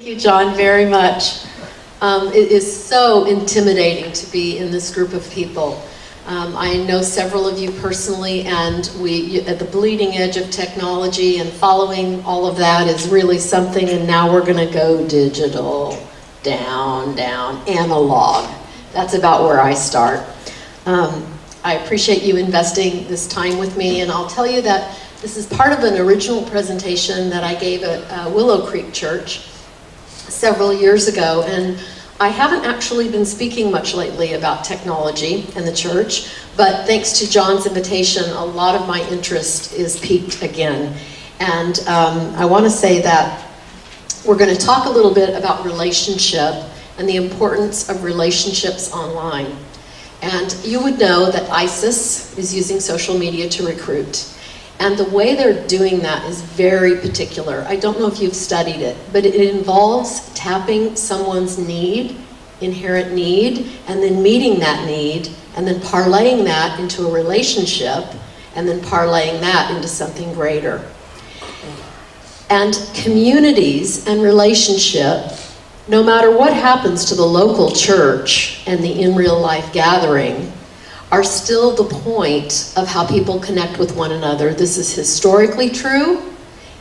Thank you, John, very much. It is so intimidating to be in this group of people. I know several of you personally, and we at the bleeding edge of technology, and following all of that is really something, and now we're going to go digital, down, analog. That's about where I start. I appreciate you investing this time with me, and I'll tell you that this is part of an original presentation that I gave at Willow Creek Church several years ago, and I haven't actually been speaking much lately about technology and the church, but thanks to John's invitation, a lot of my interest is piqued again. And I want to say that we're going to talk a little bit about relationship and the importance of relationships online. And you would know that ISIS is using social media to recruit. And the way they're doing that is very particular. I don't know if you've studied it, but it involves tapping someone's inherent need, and then meeting that need, and then parlaying that into a relationship, and then parlaying that into something greater. And communities and relationship, no matter what happens to the local church and the in real life gathering, are still the point of how people connect with one another. This is historically true.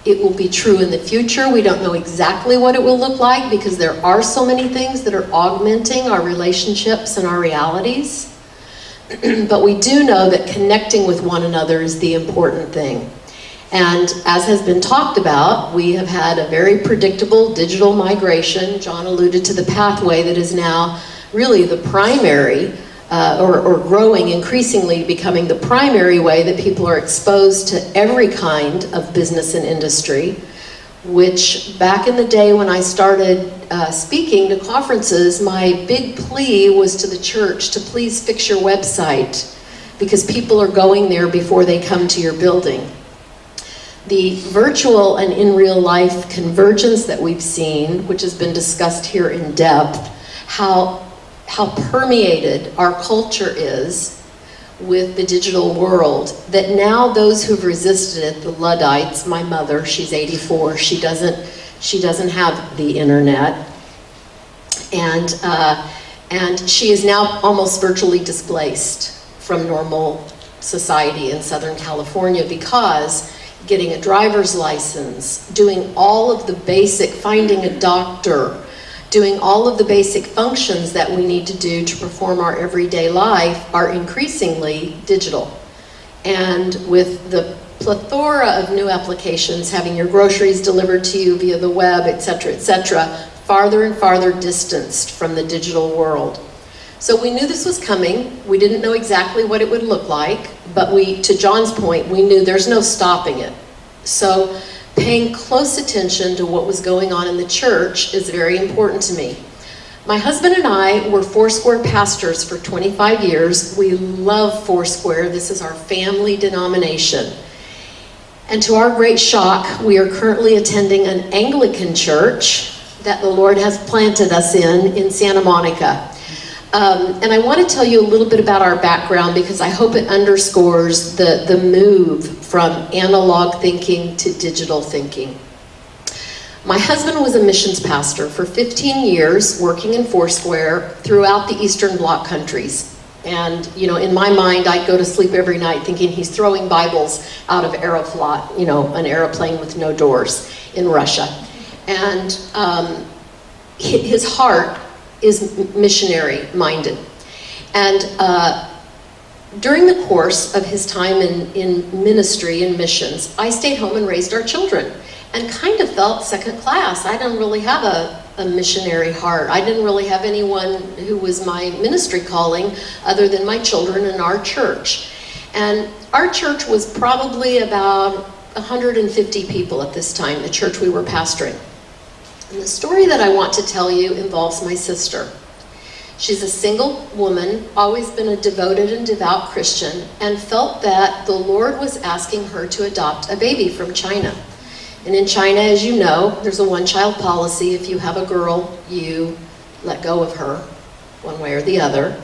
It will be true in the future. We don't know exactly what it will look like because there are so many things that are augmenting our relationships and our realities. But we do know that connecting with one another is the important thing. And as has been talked about, we have had a very predictable digital migration. John alluded to the pathway that is now really the primary or growing, increasingly becoming the primary way that people are exposed to every kind of business and industry, which back in the day when I started speaking to conferences, my big plea was to the church to please fix your website because people are going there before they come to your building. The virtual and in real life convergence that we've seen, which has been discussed here in depth, how permeated our culture is with the digital world, that now those who've resisted it, the Luddites, my mother, she's 84, she doesn't have the internet, and she is now almost virtually displaced from normal society in Southern California because getting a driver's license, doing all of the basic, finding a doctor, doing all of the basic functions that we need to do to perform our everyday life are increasingly digital. And with the plethora of new applications, having your groceries delivered to you via the web, et cetera, farther and farther distanced from the digital world. So we knew this was coming. We didn't know exactly what it would look like, but to John's point, we knew there's no stopping it. So paying close attention to what was going on in the church is very important to me. My husband and I were Foursquare pastors for 25 years. We love Foursquare. This is our family denomination. And to our great shock, we are currently attending an Anglican church that the Lord has planted us in Santa Monica. And I want to tell you a little bit about our background because I hope it underscores the move from analog thinking to digital thinking. My husband was a missions pastor for 15 years, working in Foursquare throughout the Eastern Bloc countries. And, you know, in my mind, I'd go to sleep every night thinking he's throwing Bibles out of Aeroflot, you know, an airplane with no doors in Russia. And his heart is missionary minded. And during the course of his time in ministry and missions, I stayed home and raised our children and kind of felt second class. I didn't really have a missionary heart. I didn't really have anyone who was my ministry calling other than my children and our church. And our church was probably about 150 people at this time, the church we were pastoring. And the story that I want to tell you involves my sister. She's a single woman, always been a devoted and devout Christian, and felt that the Lord was asking her to adopt a baby from China. And in China, as you know, there's a one-child policy. If you have a girl, you let go of her one way or the other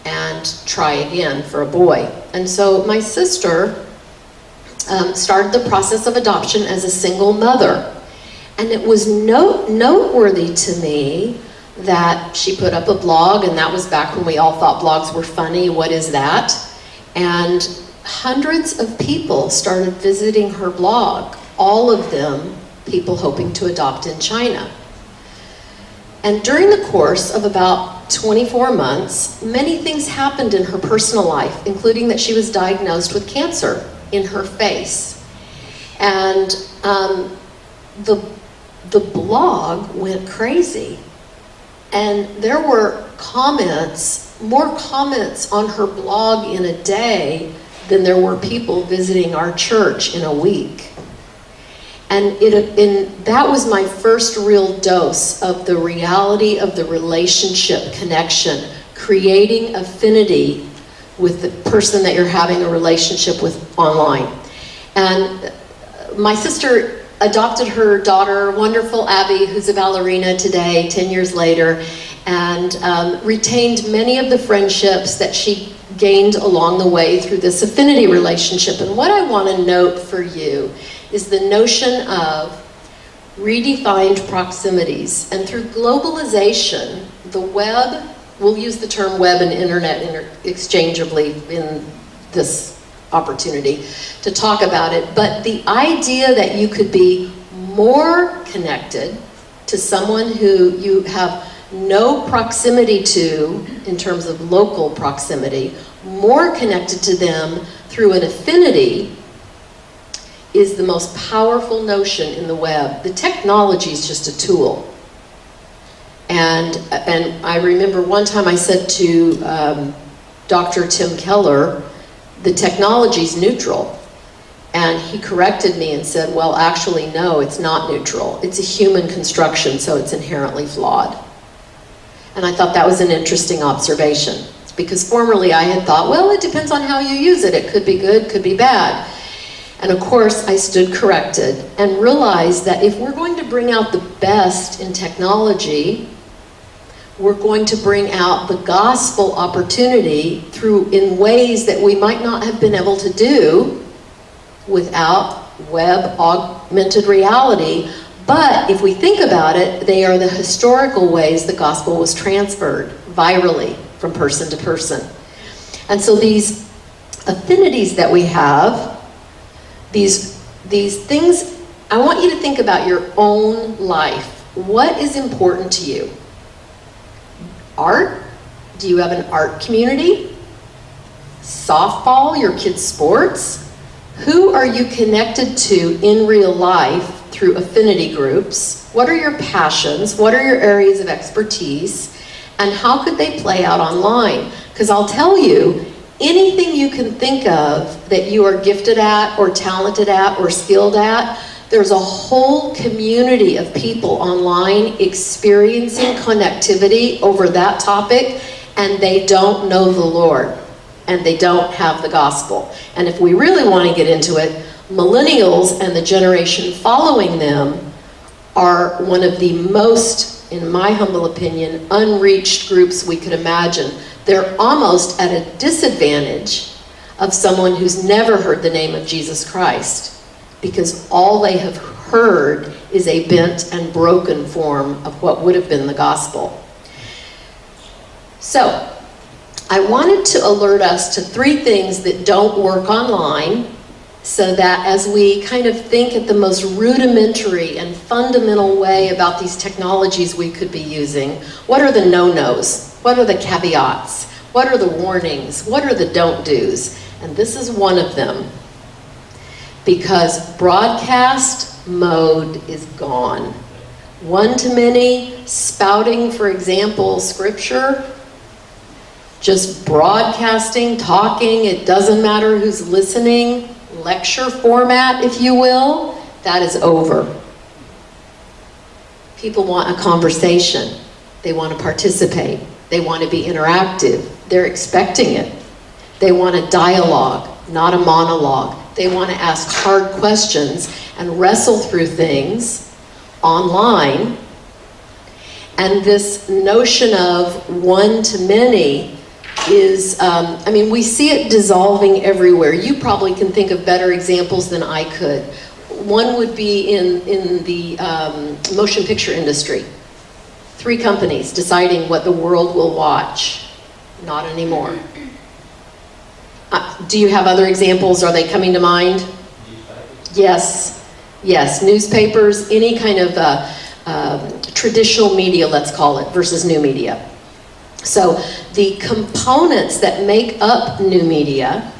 and try again for a boy. And so my sister started the process of adoption as a single mother. And it was noteworthy to me that she put up a blog, and that was back when we all thought blogs were funny. What is that? And hundreds of people started visiting her blog, all of them people hoping to adopt in China. And during the course of about 24 months, many things happened in her personal life, including that she was diagnosed with cancer in her face. And the blog went crazy. And there were more comments on her blog in a day than there were people visiting our church in a week. And that was my first real dose of the reality of the relationship connection, creating affinity with the person that you're having a relationship with online. And my sister adopted her daughter, wonderful Abby, who's a ballerina today, 10 years later, and retained many of the friendships that she gained along the way through this affinity relationship. And what I want to note for you is the notion of redefined proximities. And through globalization, the web, we'll use the term web and internet interchangeably in this opportunity to talk about it, but the idea that you could be more connected to someone who you have no proximity to in terms of local proximity, more connected to them through an affinity, is the most powerful notion in the web. The technology is just a tool. And I remember one time I said to Dr. Tim Keller, the technology's neutral. And he corrected me and said, well, actually, no, it's not neutral. It's a human construction, so it's inherently flawed. And I thought that was an interesting observation, because formerly I had thought, well, it depends on how you use it. It could be good, could be bad. And of course, I stood corrected and realized that if we're going to bring out the best in technology, we're going to bring out the gospel opportunity in ways that we might not have been able to do without web augmented reality. But if we think about it, they are the historical ways the gospel was transferred virally from person to person. And so these affinities that we have, these things, I want you to think about your own life. What is important to you? Art? Do you have an art community? Softball, your kids' sports? Who are you connected to in real life through affinity groups? What are your passions? What are your areas of expertise? And how could they play out online? Because I'll tell you, anything you can think of that you are gifted at or talented at or skilled at, there's a whole community of people online experiencing connectivity over that topic, and they don't know the Lord, and they don't have the gospel. And if we really want to get into it, millennials and the generation following them are one of the most, in my humble opinion, unreached groups we could imagine. They're almost at a disadvantage of someone who's never heard the name of Jesus Christ, because all they have heard is a bent and broken form of what would have been the gospel. So, I wanted to alert us to 3 things that don't work online, so that as we kind of think at the most rudimentary and fundamental way about these technologies we could be using, what are the no-nos? What are the caveats? What are the warnings? What are the don't-dos? And this is one of them. Because broadcast mode is gone. One-to-many, spouting, for example, scripture, just broadcasting, talking, it doesn't matter who's listening, lecture format, if you will, that is over. People want a conversation. They want to participate. They want to be interactive. They're expecting it. They want a dialogue, not a monologue. They want to ask hard questions and wrestle through things online. And this notion of one-to-many is, we see it dissolving everywhere. You probably can think of better examples than I could. One would be in the motion picture industry. 3 companies deciding what the world will watch. Not anymore. Do you have other examples? Are they coming to mind? Yes. Yes. Newspapers, any kind of traditional media, let's call it, versus new media. So the components that make up new media,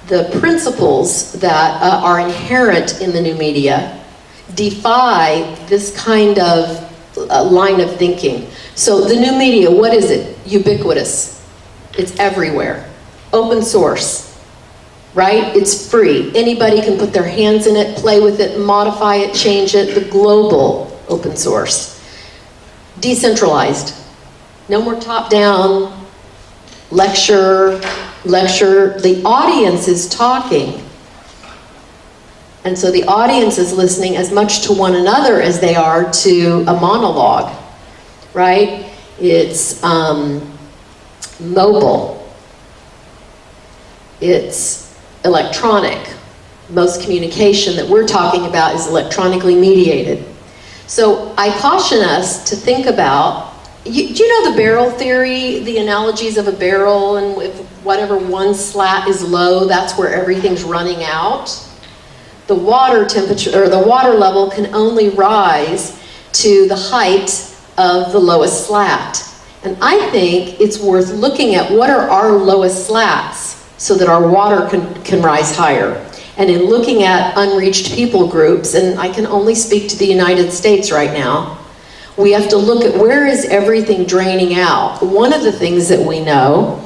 the principles that are inherent in the new media, defy this kind of line of thinking. So the new media, what is it? Ubiquitous. It's everywhere. Open source, right? It's free. Anybody can put their hands in it, play with it, modify it, change it. The global open source. Decentralized. No more top-down, lecture. The audience is talking. And so the audience is listening as much to one another as they are to a monologue, right? It's mobile. It's electronic. Most communication that we're talking about is electronically mediated. So I caution us to think about, do you know the barrel theory, the analogies of a barrel, and if whatever one slat is low, that's where everything's running out? The water temperature, or the water level, can only rise to the height of the lowest slat. And I think it's worth looking at what are our lowest slats so that our water can rise higher. And in looking at unreached people groups, and I can only speak to the United States right now, we have to look at where is everything draining out. One of the things that we know,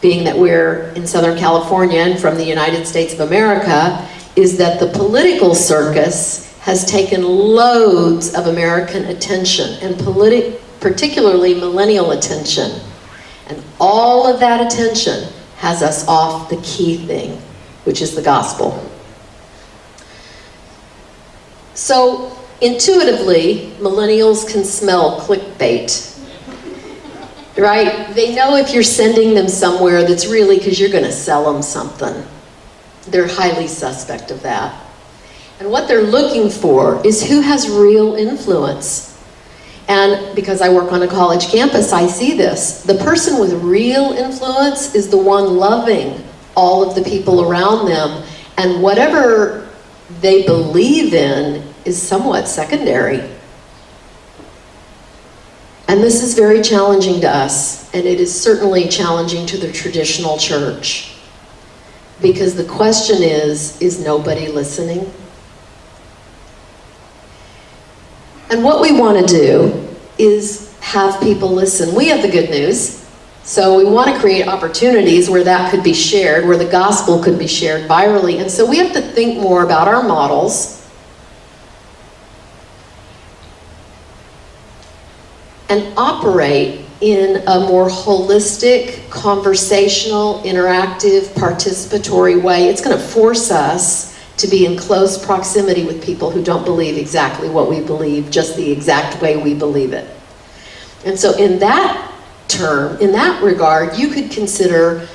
being that we're in Southern California and from the United States of America, is that the political circus has taken loads of American attention, and particularly millennial attention. And all of that attention has us off the key thing, which is the gospel. So intuitively, millennials can smell clickbait. Right? They know if you're sending them somewhere that's really because you're going to sell them something. They're highly suspect of that. And what they're looking for is who has real influence. And because I work on a college campus, I see this. The person with real influence is the one loving all of the people around them. And whatever they believe in is somewhat secondary. And this is very challenging to us, and it is certainly challenging to the traditional church. Because the question is nobody listening? And what we want to do is have people listen. We have the good news, so we want to create opportunities where that could be shared, where the gospel could be shared virally. And so we have to think more about our models and operate in a more holistic, conversational, interactive, participatory way. It's going to force us to be in close proximity with people who don't believe exactly what we believe, just the exact way we believe it. And so in that term, in that regard, you could consider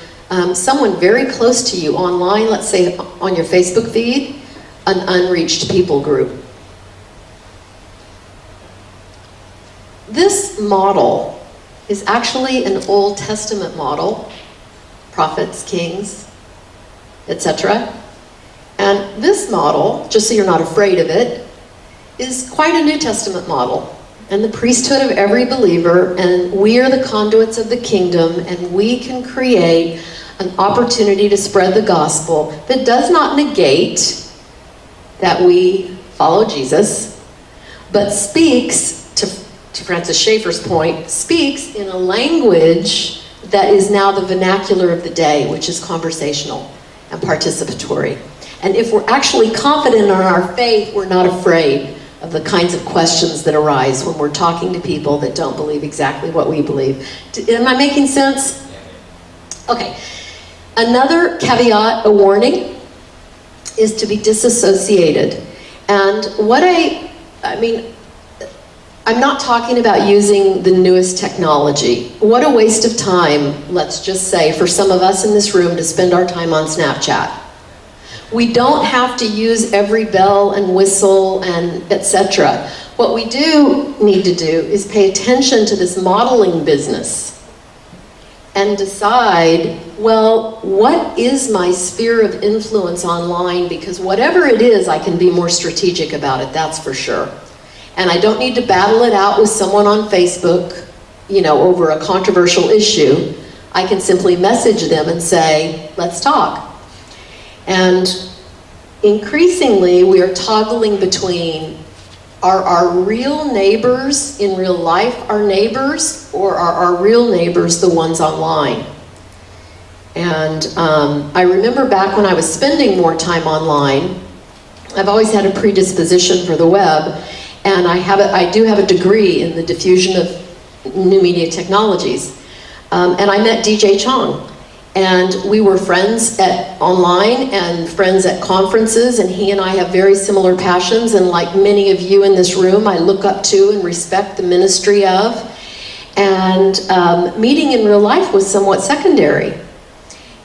someone very close to you online, let's say on your Facebook feed, an unreached people group. This model is actually an Old Testament model, prophets, kings, etc. And this model, just so you're not afraid of it, is quite a New Testament model. And the priesthood of every believer, and we are the conduits of the kingdom, and we can create an opportunity to spread the gospel that does not negate that we follow Jesus, but speaks, to Francis Schaeffer's point, speaks in a language that is now the vernacular of the day, which is conversational and participatory. And if we're actually confident in our faith, we're not afraid of the kinds of questions that arise when we're talking to people that don't believe exactly what we believe. Am I making sense? Okay. Another caveat, a warning, is to be disassociated. And what I mean, I'm not talking about using the newest technology. What a waste of time, let's just say, for some of us in this room to spend our time on Snapchat. We don't have to use every bell and whistle and etc. What we do need to do is pay attention to this modeling business and decide, well, what is my sphere of influence online? Because whatever it is, I can be more strategic about it, that's for sure. And I don't need to battle it out with someone on Facebook, you know, over a controversial issue. I can simply message them and say, let's talk. And increasingly, we are toggling between, are our real neighbors in real life our neighbors, or are our real neighbors the ones online? And I remember back when I was spending more time online, I've always had a predisposition for the web, and I do have a degree in the diffusion of new media technologies. And I met DJ Chong. And we were friends online and friends at conferences, and he and I have very similar passions, and like many of you in this room, I look up to and respect the ministry of. And meeting in real life was somewhat secondary.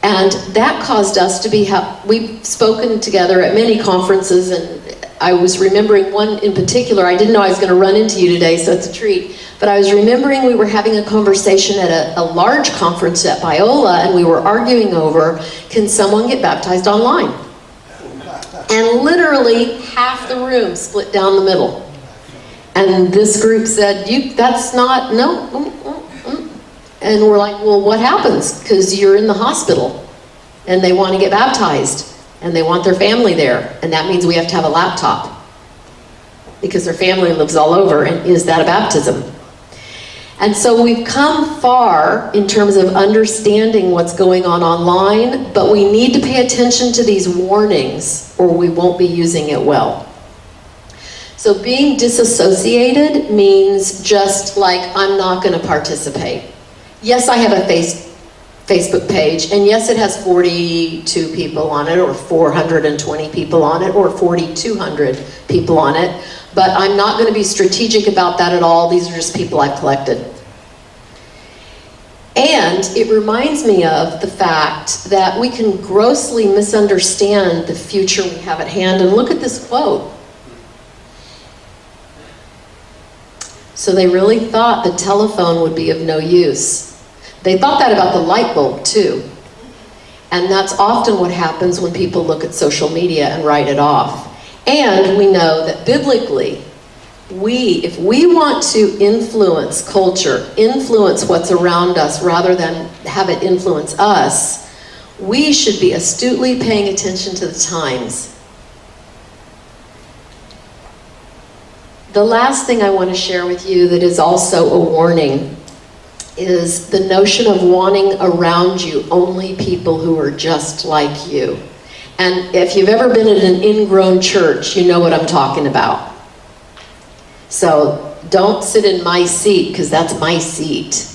And that caused us to be, we've spoken together at many conferences, and I was remembering one in particular. I didn't know I was going to run into you today, so it's a treat. But I was remembering we were having a conversation at a large conference at Biola, and we were arguing over, can someone get baptized online? And literally half the room split down the middle. And this group said, that's not, no. And we're like, well, what happens? Because you're in the hospital, and they want to get baptized, and they want their family there, and that means we have to have a laptop, because their family lives all over, and is that a baptism? And so we've come far in terms of understanding what's going on online, but we need to pay attention to these warnings or we won't be using it well. So being disassociated means just like, I'm not going to participate. Yes, I have a Facebook page, and yes, it has 42 people on it, or 420 people on it, or 4,200 people on it. But I'm not going to be strategic about that at all. These are just people I've collected. And it reminds me of the fact that we can grossly misunderstand the future we have at hand. And look at this quote. So they really thought the telephone would be of no use. They thought that about the light bulb too. And that's often what happens when people look at social media and write it off. And we know that biblically, if we want to influence culture, influence what's around us rather than have it influence us, we should be astutely paying attention to the times. The last thing I want to share with you that is also a warning is the notion of wanting around you only people who are just like you. And if you've ever been at an Ingrown Church, you know what I'm talking about. So don't sit in my seat, because that's my seat.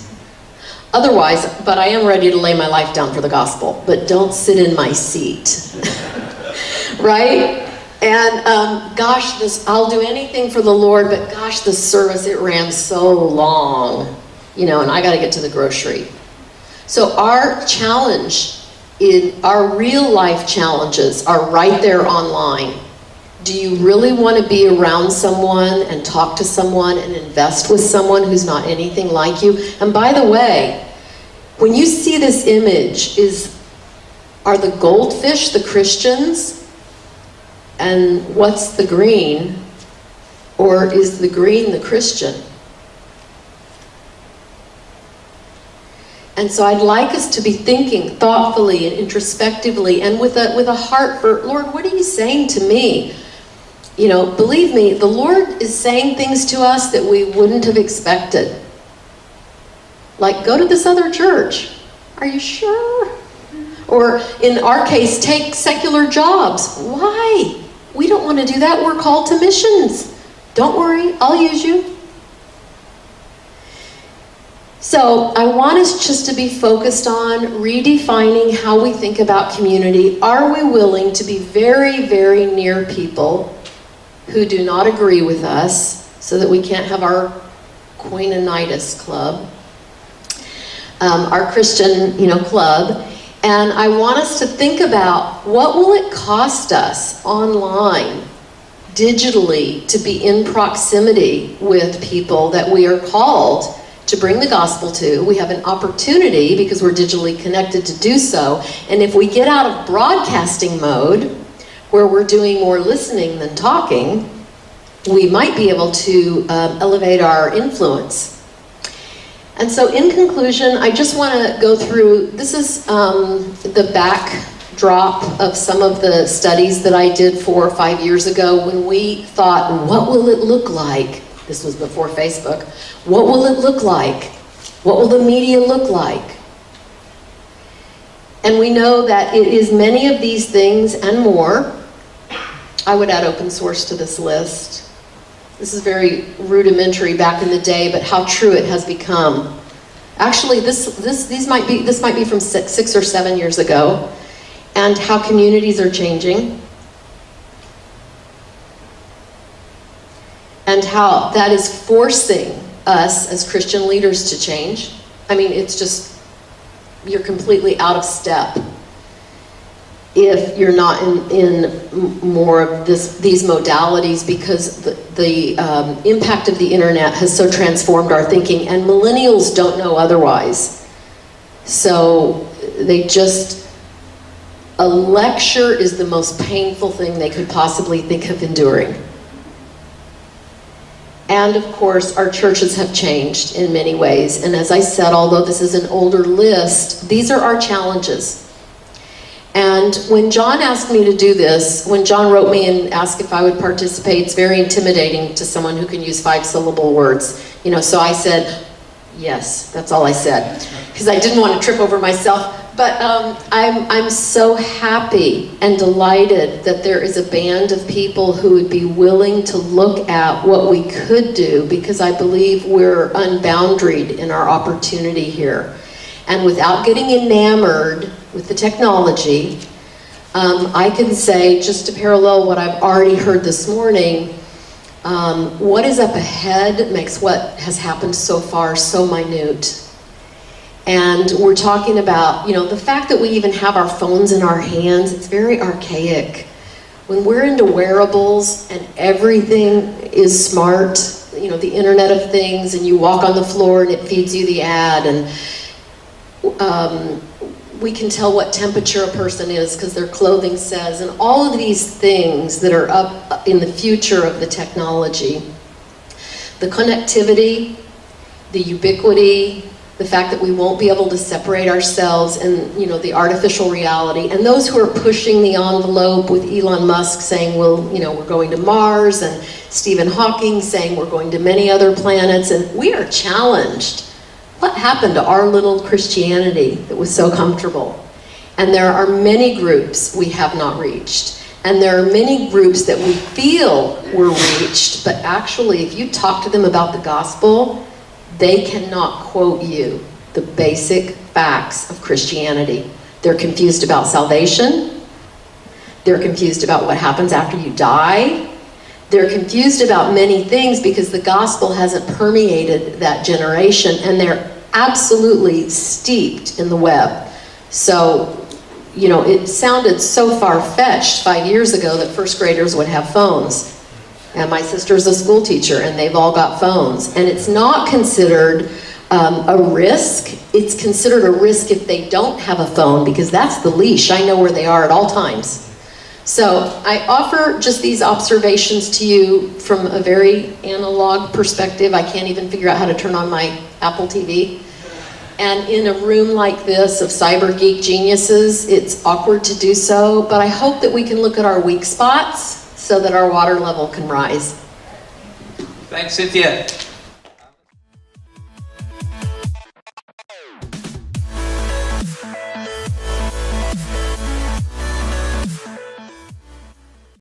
Otherwise, but I am ready to lay my life down for the gospel, but don't sit in my seat. Right? And gosh, I'll do anything for the Lord, but gosh, the service, it ran so long. You know, and I got to get to the grocery. So our challenge, our real life challenges are right there online. Do you really want to be around someone and talk to someone and invest with someone who's not anything like you? And by the way, when you see this image, are the goldfish the Christians? And what's the green? Or is the green the Christian? And so I'd like us to be thinking thoughtfully and introspectively and with a heart for, Lord, what are you saying to me? You know, believe me, the Lord is saying things to us that we wouldn't have expected. Like, go to this other church. Are you sure? Or in our case, take secular jobs. Why? We don't want to do that. We're called to missions. Don't worry, I'll use you. So I want us just to be focused on redefining how we think about community. Are we willing to be very, very near people who do not agree with us so that we can't have our Koinonitis club, our Christian, club? And I want us to think about, what will it cost us online, digitally, to be in proximity with people that we are called to bring the gospel to? We have an opportunity, because we're digitally connected, to do so. And if we get out of broadcasting mode, where we're doing more listening than talking, we might be able to elevate our influence. And so in conclusion, I just want to go through, this is the backdrop of some of the studies that I did 4 or 5 years ago, when we thought, what will it look like? This was before Facebook. What will it look like? What will the media look like? And we know that it is many of these things and more. I would add open source to this list. This is very rudimentary back in the day, but how true it has become. Actually, this might be from 6 or 7 years ago, and how communities are changing, and how that is forcing us as Christian leaders to change. I mean, it's just, you're completely out of step if you're not in more of these modalities, because the impact of the internet has so transformed our thinking, and millennials don't know otherwise. So a lecture is the most painful thing they could possibly think of enduring. And of course, our churches have changed in many ways. And as I said, although this is an older list, these are our challenges. And when John asked me to do this, when John wrote me and asked if I would participate, it's very intimidating to someone who can use 5-syllable words. So I said, yes, that's all I said, because I didn't want to trip over myself. But I'm so happy and delighted that there is a band of people who would be willing to look at what we could do, because I believe we're unboundaried in our opportunity here. And without getting enamored with the technology, I can say, just to parallel what I've already heard this morning, what is up ahead makes what has happened so far so minute. And we're talking about, the fact that we even have our phones in our hands, it's very archaic. When we're into wearables and everything is smart, the Internet of Things, and you walk on the floor and it feeds you the ad, and we can tell what temperature a person is because their clothing says, and all of these things that are up in the future of the technology. The connectivity, the ubiquity, the fact that we won't be able to separate ourselves, and the artificial reality, and those who are pushing the envelope, with Elon Musk saying, we're going to Mars, and Stephen Hawking saying we're going to many other planets, and we are challenged. What happened to our little Christianity that was so comfortable? And there are many groups we have not reached. And there are many groups that we feel were reached, but actually, if you talk to them about the gospel, they cannot quote you the basic facts of Christianity. They're confused about salvation. They're confused about what happens after you die. They're confused about many things because the gospel hasn't permeated that generation, and they're absolutely steeped in the web. So, it sounded so far-fetched 5 years ago that first graders would have phones. And my sister's a school teacher, and they've all got phones. And it's not considered a risk. It's considered a risk if they don't have a phone, because that's the leash. I know where they are at all times. So I offer just these observations to you from a very analog perspective. I can't even figure out how to turn on my Apple TV. And in a room like this of cyber geek geniuses, it's awkward to do so, but I hope that we can look at our weak spots so that our water level can rise. Thanks, Cynthia.